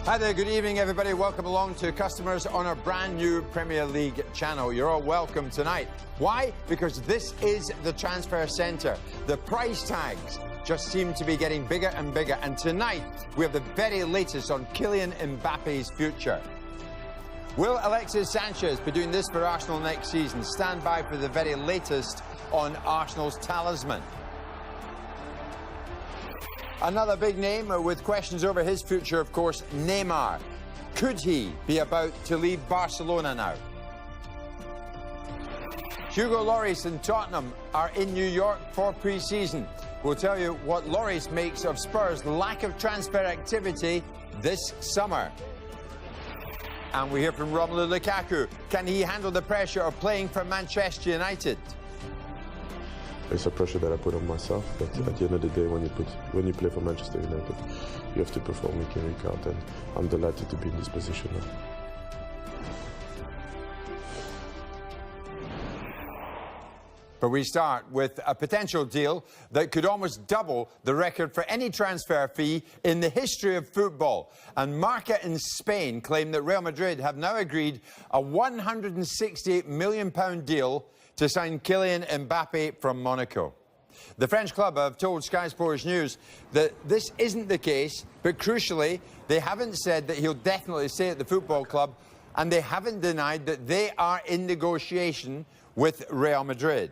Hi there, good evening everybody. Welcome along to customers on our brand new Premier League channel. You're all welcome tonight. Why? Because this is the transfer centre. The price tags just seem to be getting bigger and bigger. And tonight we have the very latest on Kylian Mbappe's future. Will Alexis Sanchez be doing this for Arsenal next season? Stand by for the very latest on Arsenal's talisman. Another big name with questions over his future, of course, Neymar. Could he be about to leave Barcelona now? Hugo Lloris and Tottenham are in New York for pre-season. We'll tell you what Lloris makes of Spurs' lack of transfer activity this summer. And we hear from Romelu Lukaku. Can he handle the pressure of playing for Manchester United? It's a pressure that I put on myself, but at the end of the day, when you play for Manchester United, you have to perform week in, week out, and I'm delighted to be in this position now. But we start with a potential deal that could almost double the record for any transfer fee in the history of football. And Marca in Spain claim that Real Madrid have now agreed a £168 million deal to sign Kylian Mbappe from Monaco. The French club have told Sky Sports News that this isn't the case, but crucially, they haven't said that he'll definitely stay at the football club, and they haven't denied that they are in negotiation with Real Madrid.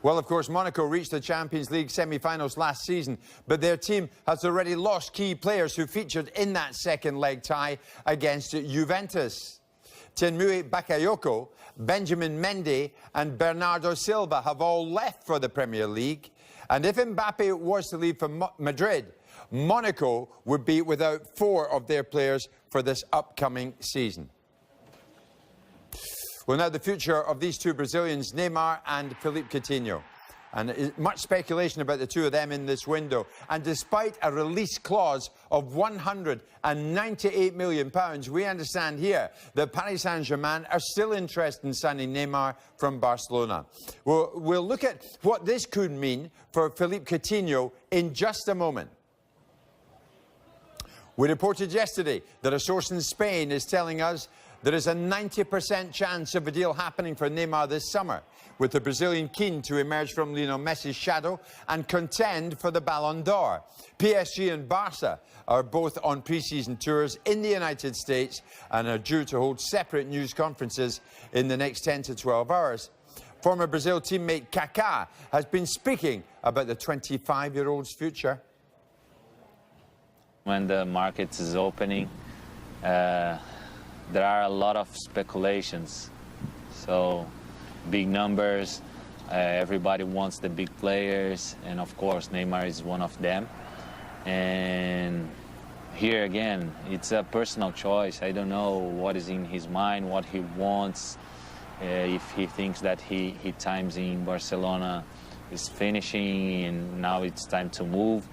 Well, of course, Monaco reached the Champions League semi-finals last season, but their team has already lost key players who featured in that second leg tie against Juventus. Tenmui Bakayoko, Benjamin Mendy and Bernardo Silva have all left for the Premier League. And if Mbappe was to leave for Madrid, Monaco would be without 4 of their players for this upcoming season. Well, now the future of these two Brazilians, Neymar and Philippe Coutinho. And much speculation about the two of them in this window. And despite a release clause of £198 million, we understand here that Paris Saint-Germain are still interested in signing Neymar from Barcelona. We'll look at what this could mean for Philippe Coutinho in just a moment. We reported yesterday that a source in Spain is telling us there is a 90% chance of a deal happening for Neymar this summer, with the Brazilian keen to emerge from Lionel Messi's shadow and contend for the Ballon d'Or. PSG and Barca are both on pre-season tours in the United States and are due to hold separate news conferences in the next 10 to 12 hours. Former Brazil teammate Kaká has been speaking about the 25-year-old's future. When the market is opening, there are a lot of speculations. So big numbers, everybody wants the big players, and of course Neymar is one of them. And here again, it's a personal choice. I don't know what is in his mind, what he wants, if he thinks that his times in Barcelona is finishing and now it's time to move.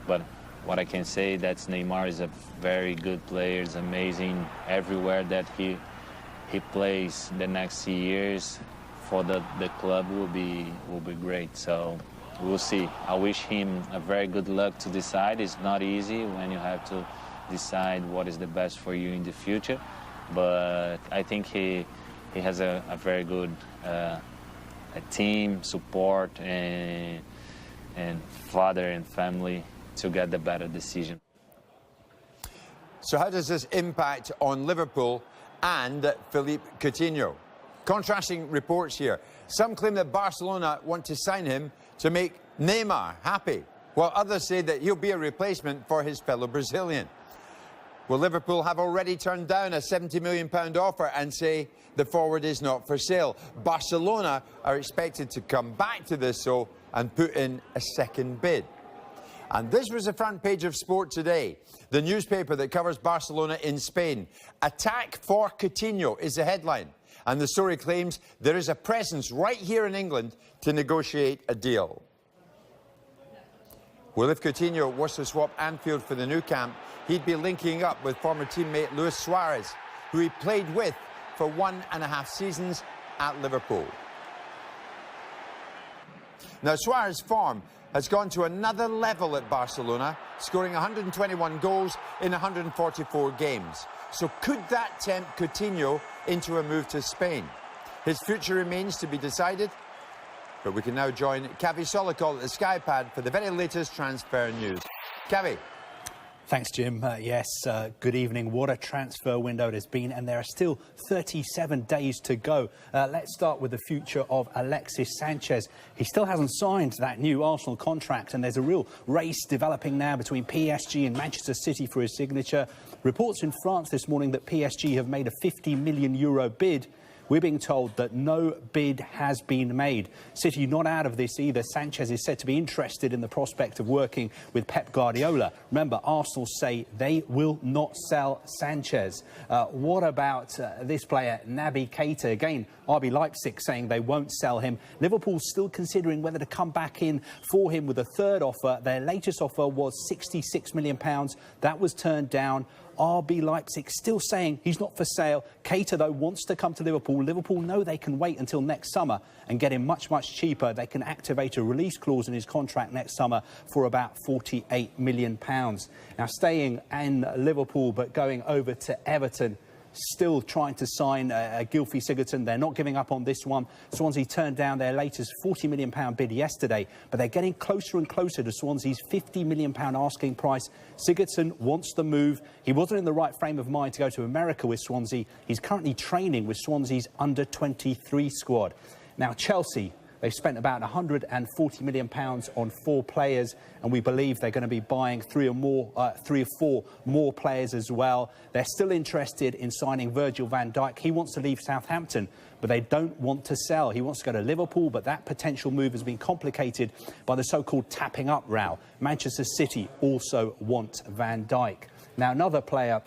But what I can say, that Neymar is a very good player, is amazing everywhere that he plays the next years. For the club will be great, so we'll see. I wish him a very good luck to decide. It's not easy when you have to decide what is the best for you in the future, but I think he has a very good a team, support, and father and family to get the better decision. So how does this impact on Liverpool and Philippe Coutinho? Contrasting reports here. Some claim that Barcelona want to sign him to make Neymar happy, while others say that he'll be a replacement for his fellow Brazilian. Well, Liverpool have already turned down a £70 million offer and say the forward is not for sale. Barcelona are expected to come back to this, though, and put in a second bid. And this was the front page of Sport Today, the newspaper that covers Barcelona in Spain. Attack for Coutinho is the headline. And the story claims there is a presence right here in England to negotiate a deal. Well, if Coutinho was to swap Anfield for the Nou Camp, he'd be linking up with former teammate Luis Suarez, who he played with for 1.5 seasons at Liverpool. Now, Suarez's form has gone to another level at Barcelona, scoring 121 goals in 144 games. So could that tempt Coutinho into a move to Spain? His future remains to be decided, but we can now join Kavi Solikol at the Skypad for the very latest transfer news. Kavi. Thanks, Jim. Yes, good evening. What a transfer window it has been, and there are still 37 days to go. Let's start with the future of Alexis Sanchez. He still hasn't signed that new Arsenal contract, and there's a real race developing now between PSG and Manchester City for his signature. Reports in France this morning that PSG have made a €50 million bid. We're being told that no bid has been made. City not out of this either. Sanchez is said to be interested in the prospect of working with Pep Guardiola. Remember, Arsenal say they will not sell Sanchez. What about this player, Naby Keita? Again, RB Leipzig saying they won't sell him. Liverpool's still considering whether to come back in for him with a third offer. Their latest offer was £66 million. That was turned down. RB Leipzig still saying he's not for sale. Keita, though, wants to come to Liverpool. Liverpool know they can wait until next summer and get him much, much cheaper. They can activate a release clause in his contract next summer for about £48 million. Now, staying in Liverpool but going over to Everton, still trying to sign Gylfi Sigurdsson. They're not giving up on this one. Swansea turned down their latest £40 million bid yesterday, but they're getting closer and closer to Swansea's £50 million asking price. Sigurdsson wants the move. He wasn't in the right frame of mind to go to America with Swansea. He's currently training with Swansea's under-23 squad. Now, Chelsea, they've spent about £140 million on 4 players, and we believe they're going to be buying 3 or 4 more players as well. They're still interested in signing Virgil van Dijk. He wants to leave Southampton, but they don't want to sell. He wants to go to Liverpool, but that potential move has been complicated by the so-called tapping up row. Manchester City also want Van Dijk. Now, another player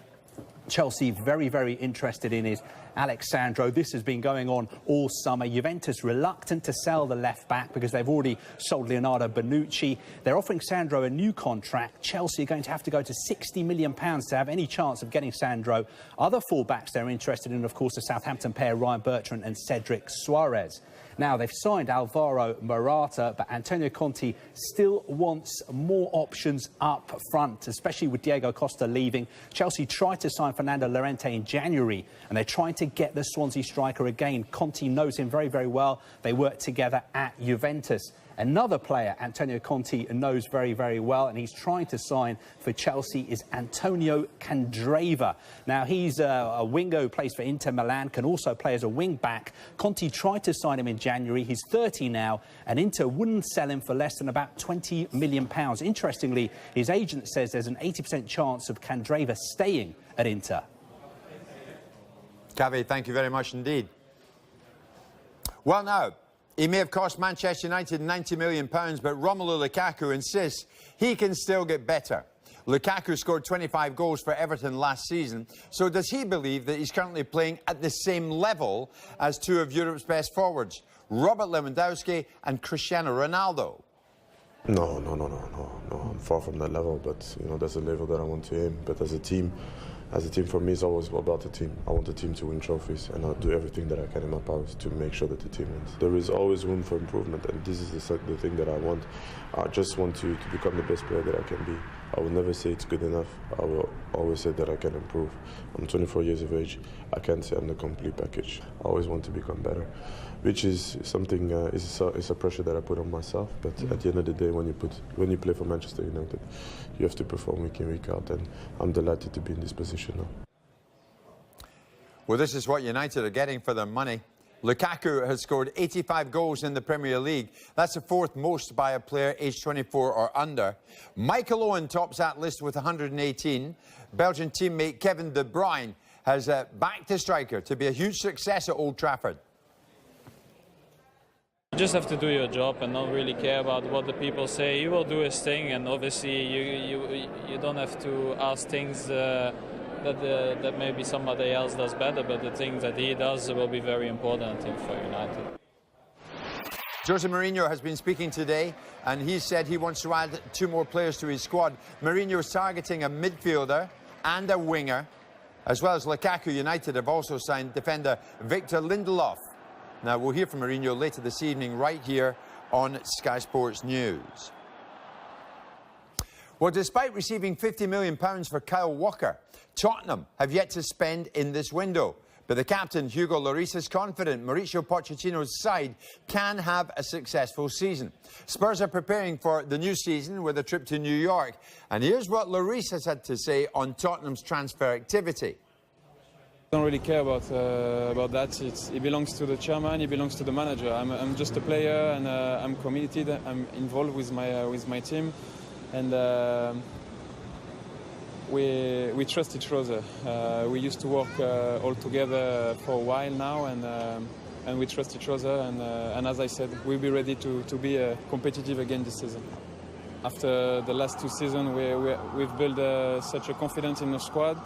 Chelsea very, very interested in is Alex Sandro. This has been going on all summer. Juventus reluctant to sell the left-back because they've already sold Leonardo Bonucci. They're offering Sandro a new contract. Chelsea are going to have to go to £60 million to have any chance of getting Sandro. Other fullbacks they're interested in, of course, the Southampton pair, Ryan Bertrand and Cedric Suarez. Now, they've signed Alvaro Morata, but Antonio Conte still wants more options up front, especially with Diego Costa leaving. Chelsea tried to sign Fernando Llorente in January, and they're trying to get the Swansea striker again. Conte knows him very, very well. They worked together at Juventus. Another player Antonio Conte knows very, very well, and he's trying to sign for Chelsea, is Antonio Candreva. Now, he's a winger who plays for Inter Milan, can also play as a wing-back. Conte tried to sign him in January. He's 30 now, and Inter wouldn't sell him for less than about £20 million. Interestingly, his agent says there's an 80% chance of Candreva staying at Inter. Kavi, thank you very much indeed. Well, now, he may have cost Manchester United £90 million, but Romelu Lukaku insists he can still get better. Lukaku scored 25 goals for Everton last season, so does he believe that he's currently playing at the same level as 2 of Europe's best forwards, Robert Lewandowski and Cristiano Ronaldo? No. I'm far from that level, but you know that's a level that I want to aim. But as a team for me, it's always about the team. I want the team to win trophies, and I'll do everything that I can in my powers to make sure that the team wins. There is always room for improvement, and this is the thing that I want. I just want to become the best player that I can be. I will never say it's good enough. I will always say that I can improve. I'm 24 years of age. I can't say I'm the complete package. I always want to become better, which is something, it's a pressure that I put on myself. But at the end of the day, when you play for Manchester United, you have to perform week in, week out, and I'm delighted to be in this position now. Well, this is what United are getting for their money. Lukaku has scored 85 goals in the Premier League. That's the 4th most by a player aged 24 or under. Michael Owen tops that list with 118. Belgian teammate Kevin De Bruyne has backed the striker to be a huge success at Old Trafford. You just have to do your job and not really care about what the people say. He will do his thing, and obviously you don't have to ask things that maybe somebody else does better, but the things that he does will be very important, I think, for United. Jose Mourinho has been speaking today, and he said he wants to add 2 more players to his squad. Mourinho is targeting a midfielder and a winger, as well as Lukaku. United have also signed defender Victor Lindelof. Now, we'll hear from Mourinho later this evening right here on Sky Sports News. Well, despite receiving £50 million for Kyle Walker, Tottenham have yet to spend in this window. But the captain, Hugo Lloris, is confident Mauricio Pochettino's side can have a successful season. Spurs are preparing for the new season with a trip to New York. And here's what Lloris has had to say on Tottenham's transfer activity. I don't really care about that. It belongs to the chairman. It belongs to the manager. I'm just a player, and I'm committed. I'm involved with my team, and we trust each other. We used to work all together for a while now, and we trust each other. And as I said, we'll be ready to be competitive again this season. After the last 2 seasons, we've built such a confidence in the squad.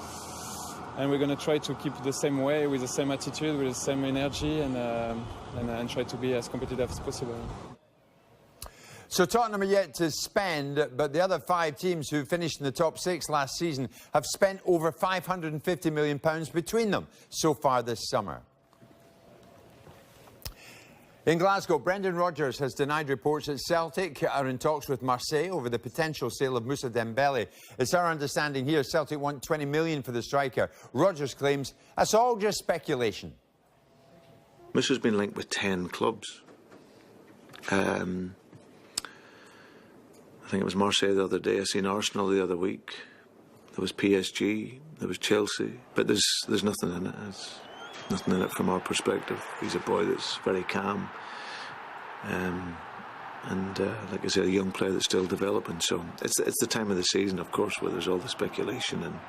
And we're going to try to keep the same way, with the same attitude, with the same energy, and try to be as competitive as possible. So Tottenham are yet to spend, but the other 5 teams who finished in the top 6 last season have spent over £550 million between them so far this summer. In Glasgow, Brendan Rodgers has denied reports that Celtic are in talks with Marseille over the potential sale of Moussa Dembele. It's our understanding here Celtic want $20 million for the striker. Rodgers claims that's all just speculation. Moussa's been linked with 10 clubs. I think it was Marseille the other day. I seen Arsenal the other week. There was PSG. There was Chelsea. But there's nothing in it. There's nothing in it from our perspective. He's a boy that's very calm, and like I said, a young player that's still developing. So it's the time of the season, of course, where there's all the speculation, and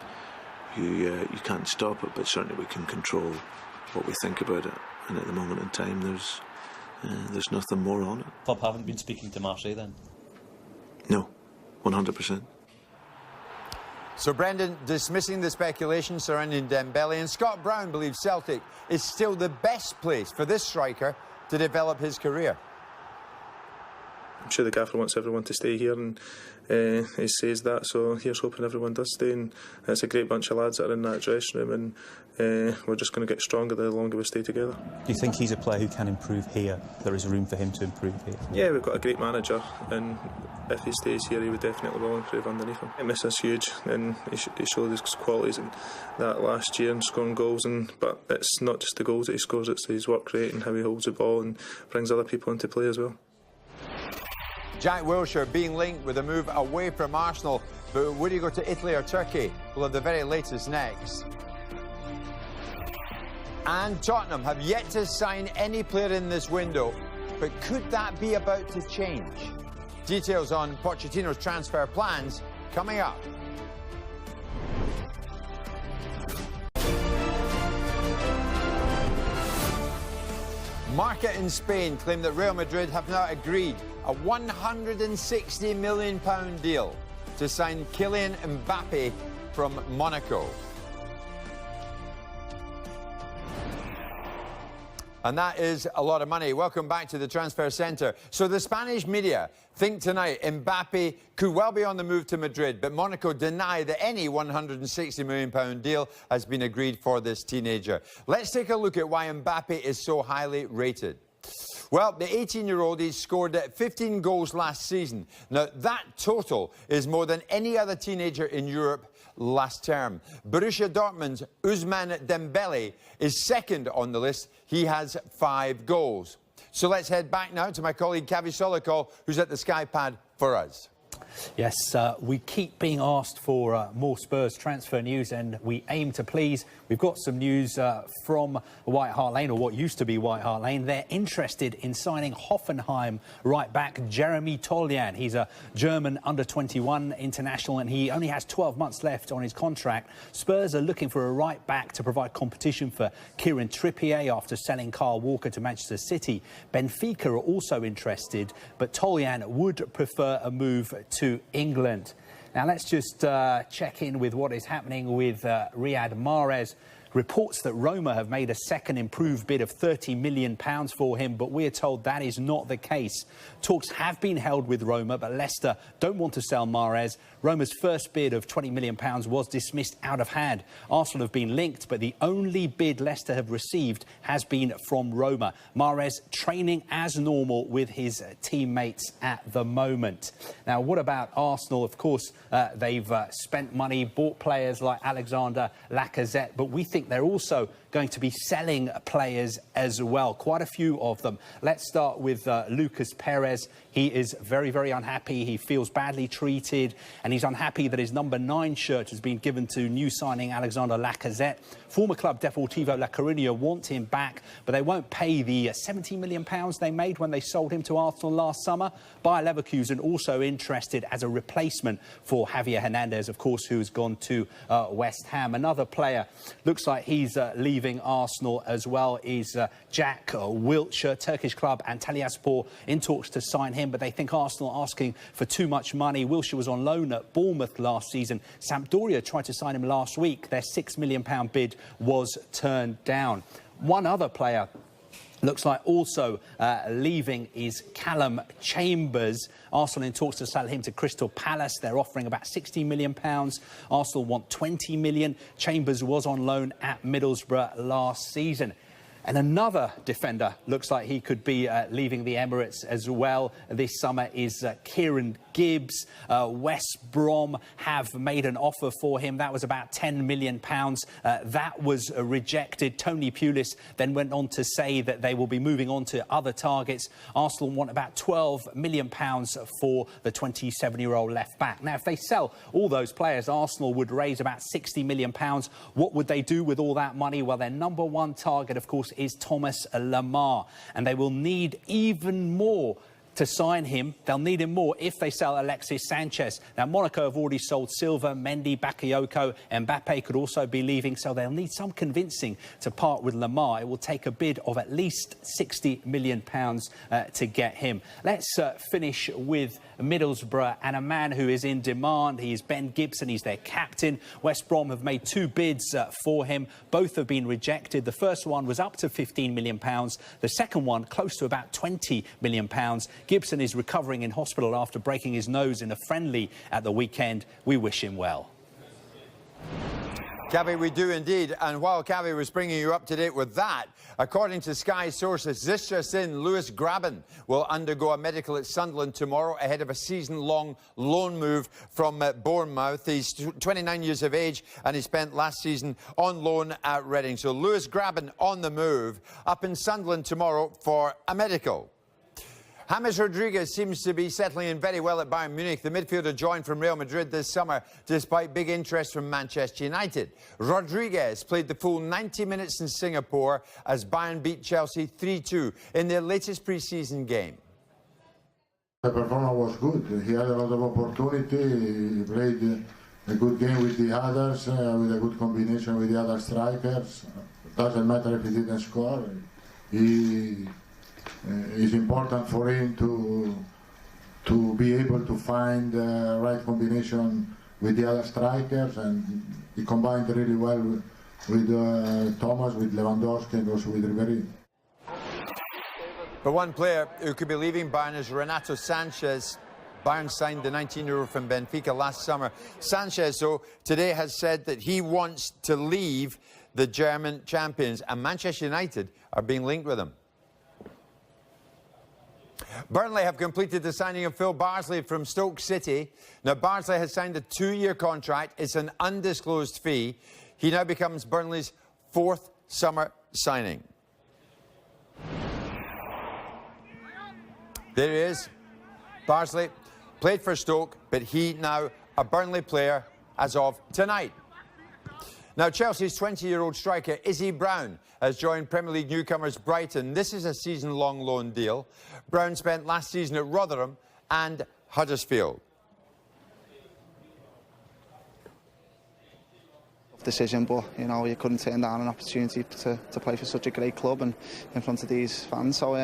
you can't stop it. But certainly we can control what we think about it. And at the moment in time, there's nothing more on it. Club haven't been speaking to Marseille then? No, 100%. So Brendan dismissing the speculation surrounding Dembele, and Scott Brown believes Celtic is still the best place for this striker to develop his career. I'm sure the gaffer wants everyone to stay here, and he says that, so here's hoping everyone does stay. And it's a great bunch of lads that are in that dressing room, and we're just going to get stronger the longer we stay together. Do you think he's a player who can improve here? There is room for him to improve here? Yeah, we've got a great manager, and if he stays here, he would definitely will improve underneath him. Miss is huge, and he showed his qualities in that last year and scoring goals. But it's not just the goals that he scores; it's his work rate and how he holds the ball and brings other people into play as well. Jack Wilshere being linked with a move away from Arsenal, but would he go to Italy or Turkey? We'll have the very latest next. And Tottenham have yet to sign any player in this window, but could that be about to change? Details on Pochettino's transfer plans coming up. Marca in Spain claim that Real Madrid have now agreed a £160 million deal to sign Kylian Mbappes from Monaco. And that is a lot of money. Welcome back to the Transfer Centre. So the Spanish media think tonight Mbappe could well be on the move to Madrid, but Monaco deny that any £160 million deal has been agreed for this teenager. Let's take a look at why Mbappe is so highly rated. Well, the 18-year-old, he scored 15 goals last season. Now, that total is more than any other teenager in Europe last term. Borussia Dortmund's Ousmane Dembele is second on the list. He has 5 goals. So let's head back now to my colleague Kavi Solikol, who's at the Sky Pad for us. Yes, we keep being asked for more Spurs transfer news, and we aim to please. We've got some news from White Hart Lane, or what used to be White Hart Lane. They're interested in signing Hoffenheim right back Jeremy Toljan. He's a German under-21 international, and he only has 12 months left on his contract. Spurs are looking for a right back to provide competition for Kieran Trippier after selling Kyle Walker to Manchester City. Benfica are also interested, but Toljan would prefer a move to England. Now let's just check in with what is happening with Riyad Mahrez, Reports that Roma have made a second improved bid of £30 million for him, but we're told that is not the case. Talks have been held with Roma, but Leicester don't want to sell Mahrez. Roma's first bid of £20 million was dismissed out of hand. Arsenal have been linked, but the only bid Leicester have received has been from Roma. Mahrez training as normal with his teammates at the moment. Now, what about Arsenal? Of course, they've spent money, bought players like Alexander Lacazette, but we think they're also going to be selling players as well, quite a few of them. Let's start with Lucas Perez. He is very, very unhappy. He feels badly treated, and he's unhappy that his number 9 shirt has been given to new signing Alexander Lacazette. Former club Deportivo La Coruña want him back, but they won't pay the £70 million they made when they sold him to Arsenal last summer. Bayer Leverkusen also interested as a replacement for Javier Hernandez, of course, who's gone to West Ham. Another player looks like he's leaving Arsenal as well is Jack Wilshere. Turkish club Antalyaspor in talks to sign him, but they think Arsenal are asking for too much money. Wilshere was on loan at Bournemouth last season. Sampdoria tried to sign him last week. Their £6 million bid was turned down. One other player looks like also leaving is Callum Chambers. Arsenal in talks to sell him to Crystal Palace. They're offering about £60 million. Arsenal want £20 million. Chambers was on loan at Middlesbrough last season. And another defender looks like he could be leaving the Emirates as well this summer is Kieran Gibbs. West Brom have made an offer for him. That was about £10 million. That was rejected. Tony Pulis then went on to say that they will be moving on to other targets. Arsenal want about £12 million for the 27-year-old left-back. Now, if they sell all those players, Arsenal would raise about £60 million. What would they do with all that money? Well, their number 1 target, of course, is Thomas Lemar, and they will need even more to sign him. They'll need him more if they sell Alexis Sanchez. Now, Monaco have already sold Silva, Mendy, Bakayoko, and Mbappe could also be leaving, so they'll need some convincing to part with Lemar. It will take a bid of at least £60 million to get him. Let's finish with Middlesbrough and a man who is in demand. He is Ben Gibson. He's their captain. West Brom have made 2 bids for him. Both have been rejected. The first one was up to £15 million. The second one close to about £20 million. Gibson is recovering in hospital after breaking his nose in a friendly at the weekend. We wish him well. Cavi, we do indeed. And while Cavi was bringing you up to date with that, according to Sky sources, this just in, Lewis Graben will undergo a medical at Sunderland tomorrow ahead of a season-long loan move from Bournemouth. He's 29 years of age and he spent last season on loan at Reading. So Lewis Graben on the move, up in Sunderland tomorrow for a medical. James Rodriguez seems to be settling in very well at Bayern Munich. The midfielder joined from Real Madrid this summer despite big interest from Manchester United. Rodriguez played the full 90 minutes in Singapore as Bayern beat Chelsea 3-2 in their latest pre-season game. The performance was good. He had a lot of opportunity. He played a good game with the others, with a good combination with the other strikers. Doesn't matter if he didn't score. It's important for him to be able to find the right combination with the other strikers, and he combined really well with Thomas, with Lewandowski, and also with Ribéry. But one player who could be leaving Bayern is Renato Sanchez. Bayern signed the 19-year-old from Benfica last summer. Sanchez, though, today has said that he wants to leave the German champions, and Manchester United are being linked with him. Burnley have completed the signing of Phil Barsley from Stoke City. Now, Barsley has signed a 2-year contract. It's an undisclosed fee. He now becomes Burnley's 4th summer signing. There he is. Barsley played for Stoke, but he now a Burnley player as of tonight. Now, Chelsea's 20-year-old striker, Izzy Brown, has joined Premier League newcomers Brighton. This is a season-long loan deal. Brown spent last season at Rotherham and Huddersfield. Decision, but you know, you couldn't turn down an opportunity to play for such a great club and in front of these fans. So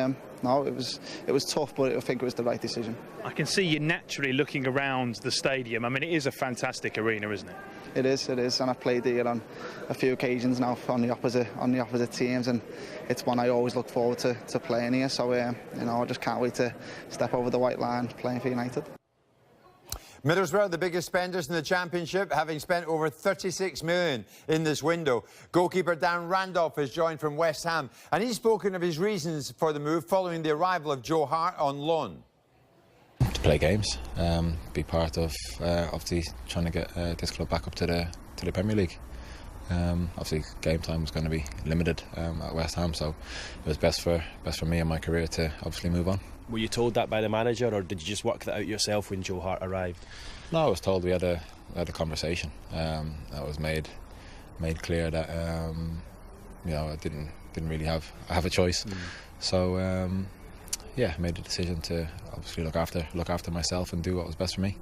no, it was tough, but I think it was the right decision. I can see you naturally looking around the stadium. I mean, it is a fantastic arena, isn't it? It is, and I've played here on a few occasions now on the opposite teams, and it's one I always look forward to playing here. So you know, I just can't wait to step over the white line playing for United. Middlesbrough, the biggest spenders in the Championship, having spent over 36 million in this window. Goalkeeper Dan Randolph has joined from West Ham, and he's spoken of his reasons for the move following the arrival of Joe Hart on loan. To play games, be part of obviously trying to get this club back up to the Premier League. Obviously, game time was going to be limited at West Ham, so it was best for me and my career to obviously move on. Were you told that by the manager, or did you just work that out yourself when Joe Hart arrived? No, I was told. We had a conversation that was made clear that you know, I didn't really have a choice. So yeah, I made the decision to obviously look after myself and do what was best for me.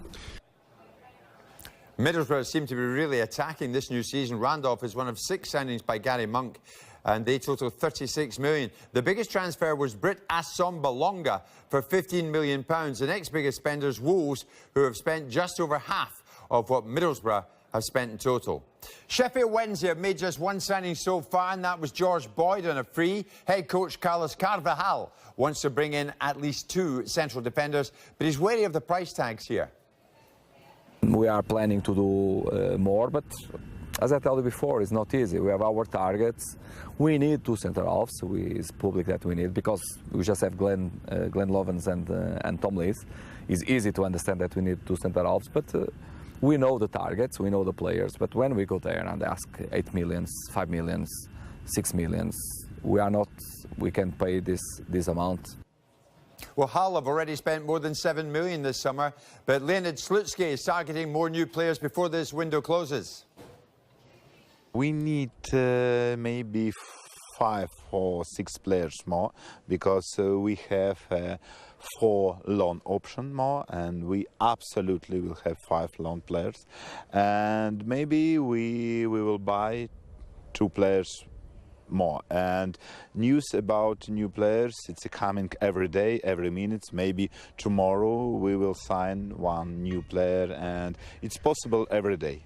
Middlesbrough seem to be really attacking this new season. Randolph is one of 6 signings by Gary Monk, and they total 36 million. The biggest transfer was Brit Assomba Longa for £15 million. The next biggest spenders, Wolves, who have spent just over half of what Middlesbrough have spent in total. Sheffield Wednesday have made just one signing so far, and that was George Boyd on a free. Head coach Carlos Carvajal wants to bring in at least 2 central defenders, but he's wary of the price tags here. We are planning to do more, but as I told you before, it's not easy. We have our targets. We need 2 centre halves. It's public that we need, because we just have Glenn Lovens and Tom Lees. It's easy to understand that we need 2 centre halves, but we know the targets, we know the players. But when we go there and ask 8 million, 5 million, 6 million, we can pay this amount. Well, Hull have already spent more than 7 million this summer, but Leonid Slutsky is targeting more new players before this window closes. We need maybe 5 or 6 players more, because we have 4 loan option more, and we absolutely will have 5 loan players, and maybe we will buy 2 players more. And news about new players, it's coming every day, every minute. Maybe tomorrow we will sign 1 new player, and it's possible every day.